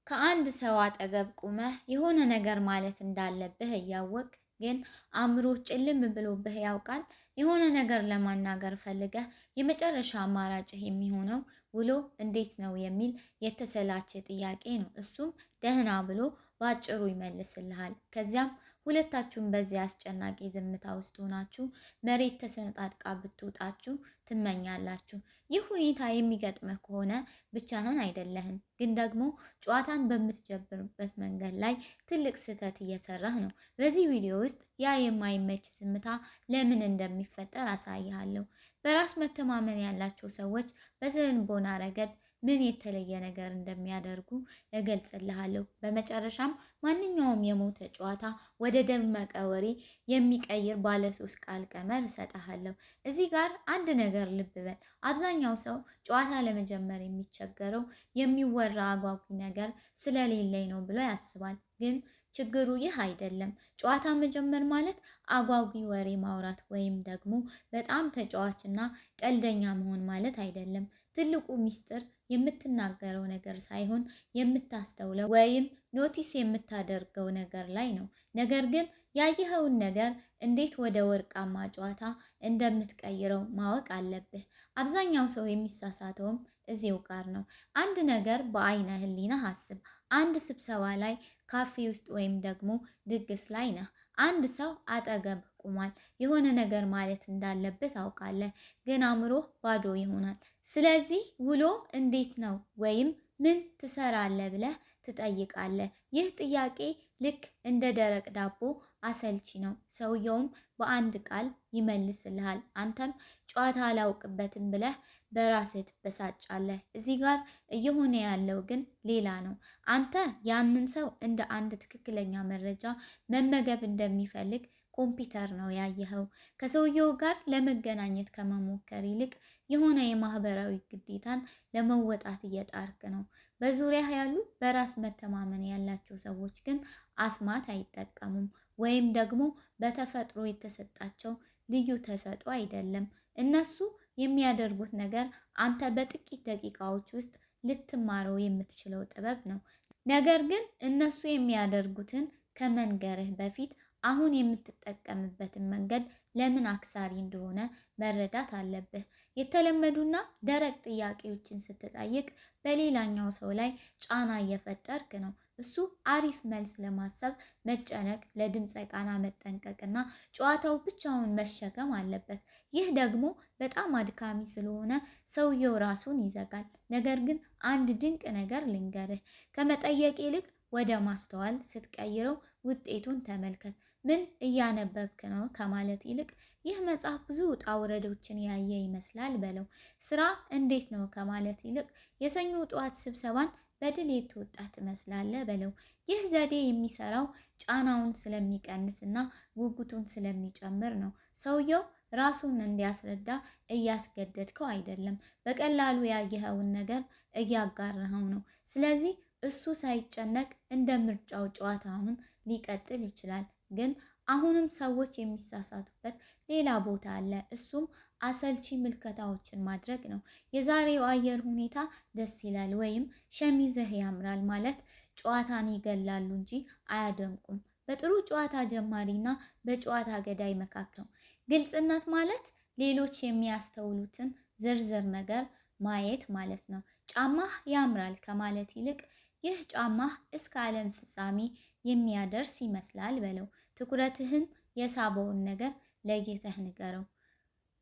ከአንድ ሰው አጠገብ ቁመህ የሆነ ነገር ማለት እንዳለብህ እያወቅ ግን አእምሮህ ጭልም ብሎብህ ያውቃል። የሆነ ነገር ለማናገር ፈልገህ የመጨረሻ አማራጭህ የሚሆነው ውሎ እንዴት ነው የሚል የተሰላቸ ጥያቄ ነው። እሱም ደህና ብሎ በአጭሩ ይመልስልሃል። ከዚያም ሁለታችሁም በዚያ አስጨናቂ ዝምታ ውስጥ ሆናችሁ መሬት ተሰነጣጥቃ ብትውጣችሁ ትመኛላችሁ። ይህ ሁኔታ የሚገጥምህ ከሆነ ብቻህን አይደለህም፣ ግን ደግሞ ጨዋታን በምትጀምርበት መንገድ ላይ ትልቅ ስህተት እየሰራህ ነው። በዚህ ቪዲዮ ውስጥ ያ የማይመች ዝምታ ለምን እንደሚፈጠር አሳይሃለሁ። በራስ መተማመን ያላቸው ሰዎች በስነ-ልቦና ረገድ ምን የተለየ ነገር እንደሚያደርጉ እገልጽልሃለሁ። በመጨረሻም ማንኛውም የሞተ ጨዋታ ወደ ደመቀ ወሬ የሚቀይር ባለሶስት ቃል ቀመር እሰጥሃለሁ። እዚህ ጋር አንድ ነገር ልብ በል። አብዛኛው ሰው ጨዋታ ለመጀመር የሚቸገረው የሚወራ አጓጊ ነገር ስለሌለኝ ነው ብሎ ያስባል። ግን ችግሩ ይህ አይደለም። ጨዋታ መጀመር ማለት አጓጊ ወሬ ማውራት ወይም ደግሞ በጣም ተጫዋችና ቀልደኛ መሆን ማለት አይደለም። ትልቁ ሚስጥር የምትናገረው ነገር ሳይሆን የምታስተውለው ወይም ኖቲስ የምታደርገው ነገር ላይ ነው። ነገር ግን ያየኸውን ነገር እንዴት ወደ ወርቃማ ጨዋታ እንደምትቀይረው ማወቅ አለብህ። አብዛኛው ሰው የሚሳሳተውም እዚው ጋር ነው። አንድ ነገር በአይነ ህሊና አስብ። አንድ ስብሰባ ላይ፣ ካፌ ውስጥ ወይም ደግሞ ድግስ ላይ ነህ። አንድ ሰው አጠገብ ቆሟል። የሆነ ነገር ማለት እንዳለበት ታውቃለህ፣ ግን አእምሮህ ባዶ ይሆናል። ስለዚህ ውሎ እንዴት ነው ወይም ምን ትሰራለህ ብለህ ትጠይቃለህ። ይህ ጥያቄ ልክ እንደ ደረቅ ዳቦ አሰልቺ ነው። ሰውየውም በአንድ ቃል ይመልስልሃል። አንተም ጨዋታ አላውቅበትም ብለህ በራስህ ትበሳጫለህ። እዚህ ጋር እየሆነ ያለው ግን ሌላ ነው። አንተ ያንን ሰው እንደ አንድ ትክክለኛ መረጃ መመገብ እንደሚፈልግ ኮምፒውተር ነው ያየኸው። ከሰውየው ጋር ለመገናኘት ከመሞከር ይልቅ የሆነ የማህበራዊ ግዴታን ለመወጣት እየጣርክ ነው። በዙሪያ ያሉ በራስ መተማመን ያላቸው ሰዎች ግን አስማት አይጠቀሙም፣ ወይም ደግሞ በተፈጥሮ የተሰጣቸው ልዩ ተሰጥኦ አይደለም። እነሱ የሚያደርጉት ነገር አንተ በጥቂት ደቂቃዎች ውስጥ ልትማረው የምትችለው ጥበብ ነው። ነገር ግን እነሱ የሚያደርጉትን ከመንገርህ በፊት አሁን የምትጠቀምበትን መንገድ ለምን አክሳሪ እንደሆነ መረዳት አለብህ። የተለመዱና ደረቅ ጥያቄዎችን ስትጠይቅ በሌላኛው ሰው ላይ ጫና እየፈጠርክ ነው። እሱ አሪፍ መልስ ለማሰብ መጨነቅ፣ ለድምፀ ቃና መጠንቀቅና ጨዋታው ብቻውን መሸከም አለበት። ይህ ደግሞ በጣም አድካሚ ስለሆነ ሰውየው ራሱን ይዘጋል። ነገር ግን አንድ ድንቅ ነገር ልንገርህ፣ ከመጠየቅ ይልቅ ወደ ማስተዋል ስትቀይረው ውጤቱን ተመልከት። ምን እያነበብክ ነው ከማለት ይልቅ ይህ መጽሐፍ ብዙ ውጣ ውረዶችን ያየ ይመስላል በለው። ስራ እንዴት ነው ከማለት ይልቅ የሰኞ ጠዋት ስብሰባን በድል የተወጣ ትመስላለህ በለው። ይህ ዘዴ የሚሰራው ጫናውን ስለሚቀንስና ጉጉቱን ስለሚጨምር ነው። ሰውየው ራሱን እንዲያስረዳ እያስገደድከው አይደለም፣ በቀላሉ ያየኸውን ነገር እያጋራኸው ነው። ስለዚህ እሱ ሳይጨነቅ እንደ ምርጫው ጨዋታውን ሊቀጥል ይችላል። ግን አሁንም ሰዎች የሚሳሳቱበት ሌላ ቦታ አለ። እሱም አሰልቺ ምልከታዎችን ማድረግ ነው። የዛሬው አየር ሁኔታ ደስ ይላል ወይም ሸሚዝህ ያምራል ማለት ጨዋታን ይገላሉ እንጂ አያደምቁም። በጥሩ ጨዋታ ጀማሪና በጨዋታ ገዳይ መካከል ግልጽነት ማለት ሌሎች የሚያስተውሉትን ዝርዝር ነገር ማየት ማለት ነው። ጫማህ ያምራል ከማለት ይልቅ ይህ ጫማህ እስከ ዓለም ፍጻሜ የሚያደርስ ይመስላል በለው። ትኩረትህን የሳበውን ነገር ለይተህ ንገረው።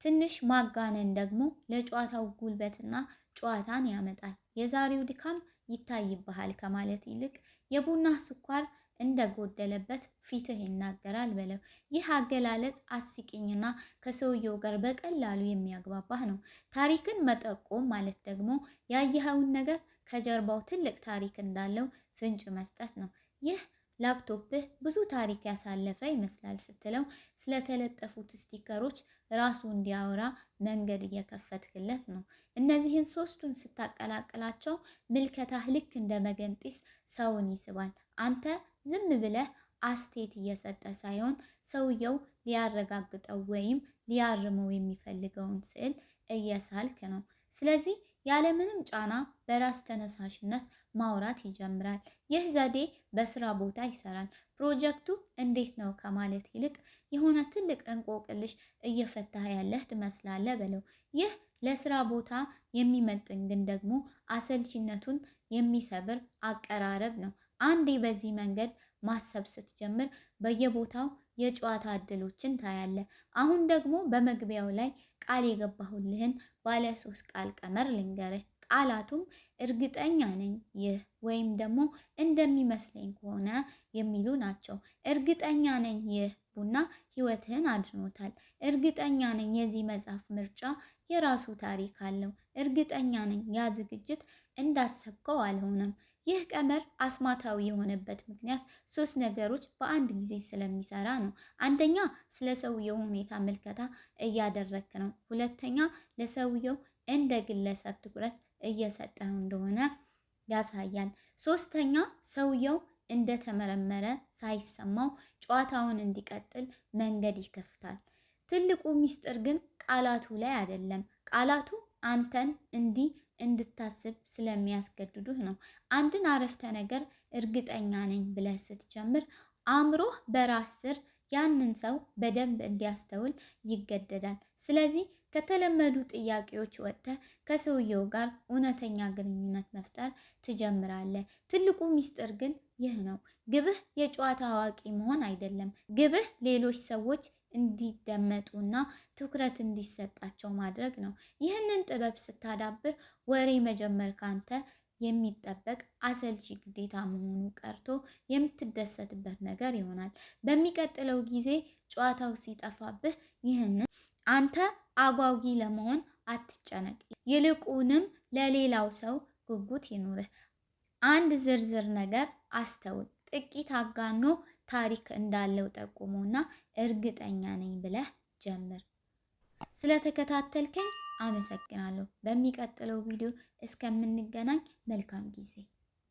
ትንሽ ማጋነን ደግሞ ለጨዋታው ጉልበትና ጨዋታን ያመጣል። የዛሬው ድካም ይታይብሃል ከማለት ይልቅ የቡና ስኳር እንደጎደለበት ፊትህ ይናገራል በለው። ይህ አገላለጽ አስቂኝና ከሰውየው ጋር በቀላሉ የሚያግባባህ ነው። ታሪክን መጠቆም ማለት ደግሞ ያየኸውን ነገር ከጀርባው ትልቅ ታሪክ እንዳለው ፍንጭ መስጠት ነው። ይህ ላፕቶፕህ ብዙ ታሪክ ያሳለፈ ይመስላል ስትለው ስለተለጠፉት ስቲከሮች ራሱ እንዲያወራ መንገድ እየከፈትክለት ነው። እነዚህን ሶስቱን ስታቀላቅላቸው ምልከታህ ልክ እንደ መገንጢስ ሰውን ይስባል። አንተ ዝም ብለህ አስቴት እየሰጠ ሳይሆን ሰውየው ሊያረጋግጠው ወይም ሊያርመው የሚፈልገውን ስዕል እየሳልክ ነው። ስለዚህ ያለምንም ጫና በራስ ተነሳሽነት ማውራት ይጀምራል። ይህ ዘዴ በስራ ቦታ ይሰራል። ፕሮጀክቱ እንዴት ነው ከማለት ይልቅ የሆነ ትልቅ እንቆቅልሽ እየፈታህ ያለህ ትመስላለህ በለው። ይህ ለስራ ቦታ የሚመጥን ግን ደግሞ አሰልቺነቱን የሚሰብር አቀራረብ ነው። አንዴ በዚህ መንገድ ማሰብ ስትጀምር በየቦታው የጨዋታ እድሎችን ታያለ። አሁን ደግሞ በመግቢያው ላይ ቃል የገባሁልህን ባለ 3 ቃል ቀመር ልንገርህ። ቃላቱም እርግጠኛ ነኝ፣ ይህ ወይም ደግሞ እንደሚመስለኝ ከሆነ የሚሉ ናቸው። እርግጠኛ ነኝ ይህ ቡና ህይወትህን አድኖታል። እርግጠኛ ነኝ የዚህ መጽሐፍ ምርጫ የራሱ ታሪክ አለው። እርግጠኛ ነኝ ያ ዝግጅት እንዳሰብከው አልሆነም። ይህ ቀመር አስማታዊ የሆነበት ምክንያት 3 ነገሮች በአንድ ጊዜ ስለሚሰራ ነው። አንደኛ ስለ ሰውየው ሁኔታ ምልከታ እያደረክ ነው። ሁለተኛ ለሰውየው እንደ ግለሰብ ትኩረት እየሰጠው እንደሆነ ያሳያል። ሶስተኛ ሰውየው እንደተመረመረ ሳይሰማው ጨዋታውን እንዲቀጥል መንገድ ይከፍታል። ትልቁ ሚስጥር ግን ቃላቱ ላይ አይደለም። ቃላቱ አንተን እንዲህ እንድታስብ ስለሚያስገድዱህ ነው። አንድን አረፍተ ነገር እርግጠኛ ነኝ ብለህ ስትጀምር አእምሮህ በራስ ስር ያንን ሰው በደንብ እንዲያስተውል ይገደዳል። ስለዚህ ከተለመዱ ጥያቄዎች ወጥተህ ከሰውየው ጋር እውነተኛ ግንኙነት መፍጠር ትጀምራለህ። ትልቁ ሚስጥር ግን ይህ ነው። ግብህ የጨዋታ አዋቂ መሆን አይደለም። ግብህ ሌሎች ሰዎች እንዲደመጡና ትኩረት እንዲሰጣቸው ማድረግ ነው። ይህንን ጥበብ ስታዳብር ወሬ መጀመር ካንተ የሚጠበቅ አሰልቺ ግዴታ መሆኑ ቀርቶ የምትደሰትበት ነገር ይሆናል። በሚቀጥለው ጊዜ ጨዋታው ሲጠፋብህ ይህንን አንተ አጓጊ ለመሆን አትጨነቅ። ይልቁንም ለሌላው ሰው ጉጉት ይኑርህ። አንድ ዝርዝር ነገር አስተውል። ጥቂት አጋኖ ታሪክ እንዳለው ጠቁሞና እርግጠኛ ነኝ ብለህ ጀምር። ስለተከታተልከኝ አመሰግናለሁ። በሚቀጥለው ቪዲዮ እስከምንገናኝ መልካም ጊዜ